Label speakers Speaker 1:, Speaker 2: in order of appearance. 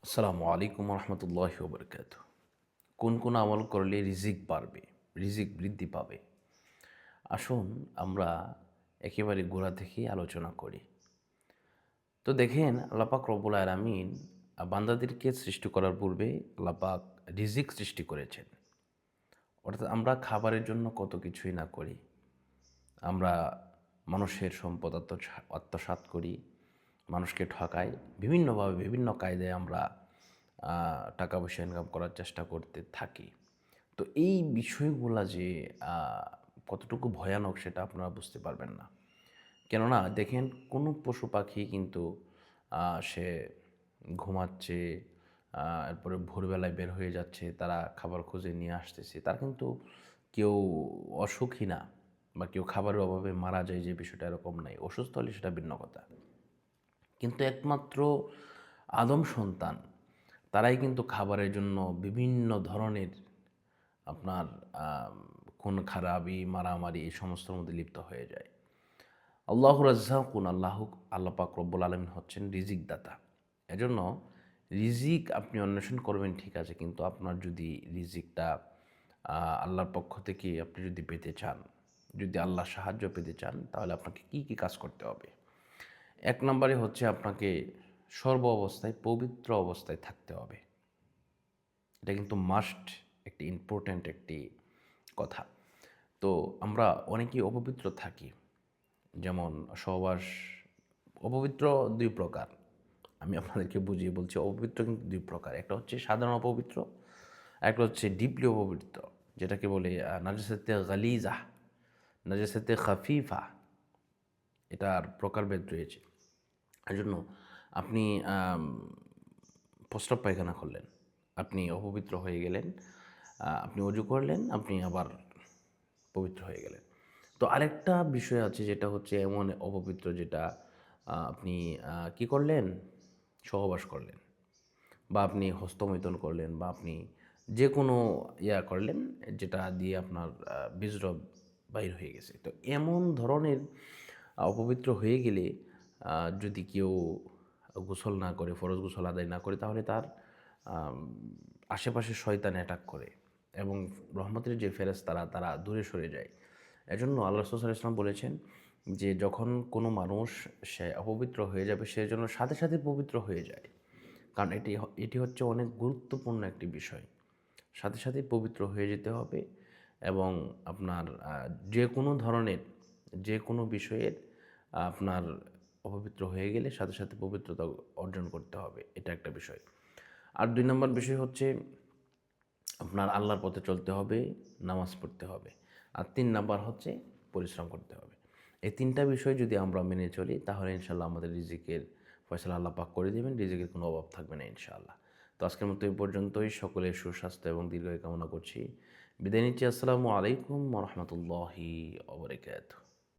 Speaker 1: আসসালামু আলাইকুম রহমতুল্লাহি ওবরকাতুহ। কোন কোন আমল করলে রিজিক বাড়বে, রিজিক বৃদ্ধি পাবে? আসুন আমরা একেবারে গোড়া থেকেই আলোচনা করি। তো দেখেন, আল্লাহ পাক রব্বুল আলামিন বান্দাদেরকে সৃষ্টি করার পূর্বে আল্লাহ পাক রিজিক সৃষ্টি করেছেন। অর্থাৎ আমরা খাবারের জন্য কত কিছুই না করি। আমরা মানুষের সম্পদ আত্মসাৎ করি, মানুষকে ঠকাই, বিভিন্নভাবে বিভিন্ন কায়দায় আমরা টাকা পয়সা ইনকাম করার চেষ্টা করতে থাকি। তো এই বিষয়গুলা যে আ কতটুকু ভয়ানক সেটা আপনারা বুঝতে পারবেন না। কেননা দেখেন, কোনো পশু পাখি কিন্তু সে ঘুমাচ্ছে, এরপরে ভোরবেলায় বের হয়ে যাচ্ছে, তারা খাবার খুঁজে নিয়ে আসতেছে। তারা কিন্তু কেউ অসুখী না বা কেউ খাবারের অভাবে মারা যায়, যে বিষয়টা এরকম নাই। অসুস্থ হলে সেটা ভিন্ন কথা। কিন্তু একমাত্র আদম সন্তান, তারাই কিন্তু খাবারের জন্য বিভিন্ন ধরনের আপনার খুন খারাবি, মারামারি এই সমস্তর মধ্যে লিপ্ত হয়ে যায়। আল্লাহু রাজ্জাকুন, আল্লাহ পাক রব্বুল আলামিন হচ্ছেন রিজিক দাতা। এজন্য রিজিক আপনি অন্বেষণ করবেন ঠিক আছে, কিন্তু আপনার যদি রিজিকটা আল্লাহর পক্ষ থেকে আপনি যদি পেতে চান, যদি আল্লাহর সাহায্য পেতে চান, তাহলে আপনাকে কী কী কাজ করতে হবে? এক নম্বরে হচ্ছে আপনাকে সর্ব অবস্থায় পবিত্র অবস্থায় থাকতে হবে। এটা কিন্তু মাস্ট, একটি ইম্পর্ট্যান্ট একটি কথা। তো আমরা অনেকেই অপবিত্র থাকি। যেমন সহবাস, অপবিত্র ২ প্রকার। আমি আপনাদেরকে বুঝিয়ে বলছি, অপবিত্র কিন্তু ২ প্রকার। একটা হচ্ছে সাধারণ অপবিত্র, আরেকটা হচ্ছে ডিপলি অপবিত্র, যেটাকে বলে নাজাসাতে গালিজা, নাজাসাতে খাফিফা। এটার প্রকারভেদ রয়েছে। এজন্য আপনি প্রস্রাব পায়খানা করলেন, আপনি অপবিত্র হয়ে গেলেন। আপনি অজু করলেন, আপনি আবার পবিত্র হয়ে গেলেন। তো আরেকটা বিষয় আছে, যেটা হচ্ছে এমন অপবিত্র, যেটা আপনি কি করলেন? সহবাস করলেন, বা আপনি হস্তমৈথুন করলেন, বা আপনি যে কোনো করলেন, যেটা দিয়ে আপনার বীজরব বাইর হয়ে গেছে। তো এমন ধরনের অপবিত্র হয়ে গেলে যদি কেউ গোসল না করে, ফরজ গোসল আদায় না করে, তাহলে তার আম আশেপাশে শয়তান অ্যাটাক করে এবং রহমতের যে ফেরেশতারা তারা দূরে সরে যায়। এজন্য আল্লাহ রাসূল সাল্লাল্লাহু আলাইহি ওয়াসাল্লাম বলেছেন যে, যখন কোনো মানুষ সে অপবিত্র হয়ে যাবে, সে যেন সাথে সাথে পবিত্র হয়ে যায়। কারণ এটি হচ্ছে অনেক গুরুত্বপূর্ণ একটি বিষয়। সাথে সাথেই পবিত্র হয়ে যেতে হবে এবং আপনার যে কোনো ধরনের, যে কোনো বিষয়ের আপনার অপবিত্র হয়ে গেলে সাথে সাথে পবিত্রতা অর্জন করতে হবে। এটা একটা বিষয়। আর ২ নম্বর বিষয় হচ্ছে আপনার আল্লাহর পথে চলতে হবে, নামাজ পড়তে হবে। আর ৩ নাম্বার হচ্ছে পরিশ্রম করতে হবে। এই ৩টা বিষয় যদি আমরা মেনে চলি, তাহলে ইনশাআল্লাহ আমাদের রিজিকের ফয়সালা আল্লাহ পাক করে দেবেন। রিজিকের কোনো অভাব থাকবে না ইনশাআল্লাহ। তো আজকের মতো এই পর্যন্তই। সকলের সুস্বাস্থ্য এবং দীর্ঘায়ু কামনা করছি। বিদায় নিচ্ছি। আসসালামু আলাইকুম ওয়া রাহমাতুল্লাহি ওয়া বারাকাতুহু।